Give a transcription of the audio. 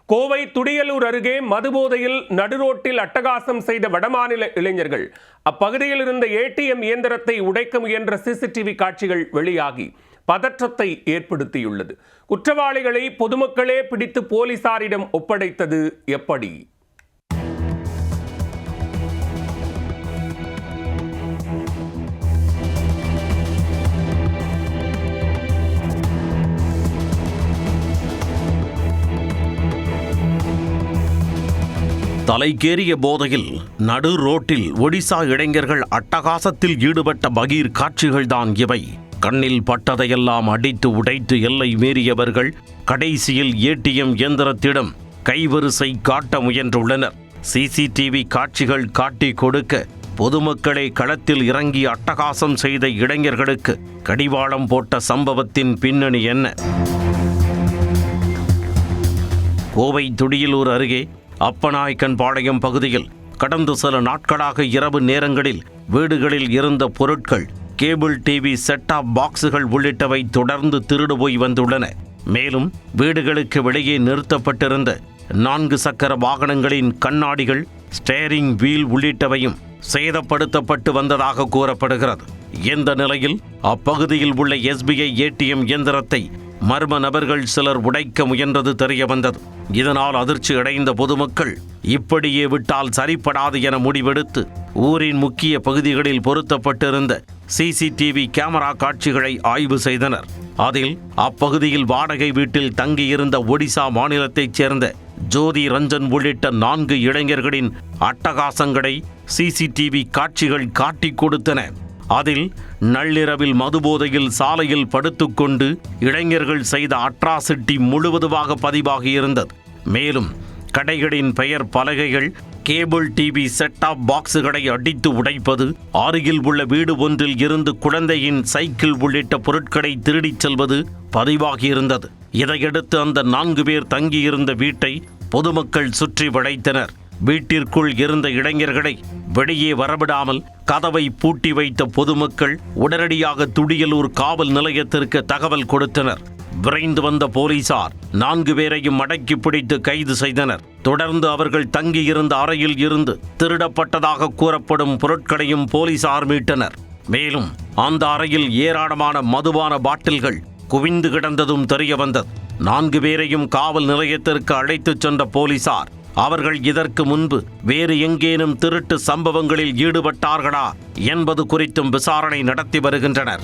கோவை துடியலூர் அருகே மதுபோதையில் நடுரோட்டில் அட்டகாசம் செய்த வடமாநில இளைஞர்கள் அப்பகுதியில் இருந்த ஏடிஎம் இயந்திரத்தை உடைக்க முயன்ற சிசிடிவி காட்சிகள் வெளியாகி பதற்றத்தை ஏற்படுத்தியுள்ளது. குற்றவாளிகளை பொதுமக்களே பிடித்து போலீசாரிடம் ஒப்படைத்தது எப்படி? தலைக்கேறிய போதையில் நடு ரோட்டில் ஒடிசா இளைஞர்கள் அட்டகாசத்தில் ஈடுபட்ட பகீர் காட்சிகள்தான் இவை. கண்ணில் பட்டதையெல்லாம் அடித்து உடைத்து எல்லை மீறியவர்கள் கடைசியில் ஏடிஎம் இயந்திரத்திடம் கைவரிசை காட்ட முயன்றுள்ளனர். சிசிடிவி காட்சிகள் காட்டி கொடுக்க பொதுமக்களே களத்தில் இறங்கி அட்டகாசம் செய்த இளைஞர்களுக்கு கடிவாளம் போட்ட சம்பவத்தின் பின்னணி என்ன? கோவை துடியலூர் அருகே அப்பநாயக்கன்பாளையம் பகுதியில் கடந்த சில நாட்களாக இரவு நேரங்களில் வீடுகளில் இருந்த பொருட்கள், கேபிள் டிவி, செட்டாப் பாக்ஸுகள் உள்ளிட்டவை தொடர்ந்து திருடு போய் வந்துள்ளன. மேலும் வீடுகளுக்கு வெளியே நிறுத்தப்பட்டிருந்த 4 சக்கர வாகனங்களின் கண்ணாடிகள், ஸ்டேரிங் வீல் உள்ளிட்டவையும் சேதப்படுத்தப்பட்டு வந்ததாக கூறப்படுகிறது. இந்த நிலையில் அப்பகுதியில் உள்ள SBI ஏடிஎம் இயந்திரத்தை மர்ம நபர்கள் சிலர் உடைக்க முயன்றது தெரிய வந்தது. இதனால் அதிர்ச்சி அடைந்த பொதுமக்கள் இப்படியே விட்டால் சரிப்படாது என முடிவெடுத்து ஊரின் முக்கிய பகுதிகளில் பொருத்தப்பட்டிருந்த சிசிடிவி கேமரா காட்சிகளை ஆய்வு செய்தனர். அதில் அப்பகுதியில் வாடகை வீட்டில் தங்கியிருந்த ஒடிசா மாநிலத்தைச் சேர்ந்த ஜோதி ரஞ்சன் உள்ளிட்ட 4 இளைஞர்களின் அட்டகாசங்களை சிசிடிவி காட்சிகள் காட்டிக் கொடுத்தன. அதில் நள்ளிரவில் மதுபோதையில் சாலையில் படுத்துக்கொண்டு இளைஞர்கள் செய்த அட்ராசிட்டி முழுவதுமாக பதிவாகியிருந்தது. மேலும் கடைகளின் பெயர் பலகைகள், கேபிள் டிவி, செட்டாப் பாக்ஸுகளை அடித்து உடைப்பது, அருகில் உள்ள வீடு ஒன்றில் இருந்து குழந்தையின் சைக்கிள் உள்ளிட்ட பொருட்களை திருடிச் செல்வது பதிவாகியிருந்தது. இதையடுத்து அந்த 4 பேர் தங்கியிருந்த வீட்டை பொதுமக்கள் சுற்றி வளைத்தனர். வீட்டிற்குள் இருந்த இளைஞர்களை வெளியே வரவிடாமல் கதவை பூட்டி வைத்த பொதுமக்கள் உடனடியாக துடியலூர் காவல் நிலையத்திற்கு தகவல் கொடுத்தனர். விரைந்து வந்த போலீசார் 4 பேரையும் அடக்கி பிடித்து கைது செய்தனர். தொடர்ந்து அவர்கள் தங்கியிருந்த அறையில் இருந்து திருடப்பட்டதாக கூறப்படும் பொருட்களையும் போலீசார் மீட்டனர். மேலும் அந்த அறையில் ஏராளமான மதுபான பாட்டில்கள் குவிந்து கிடந்ததும் தெரிய வந்தது. 4 பேரையும் காவல் நிலையத்திற்கு அழைத்துச் சென்ற போலீசார் அவர்கள் இதற்கு முன்பு வேறு எங்கேனும் திருட்டு சம்பவங்களில் ஈடுபட்டார்களா என்பது குறித்தும் விசாரணை நடத்தி வருகின்றனர்.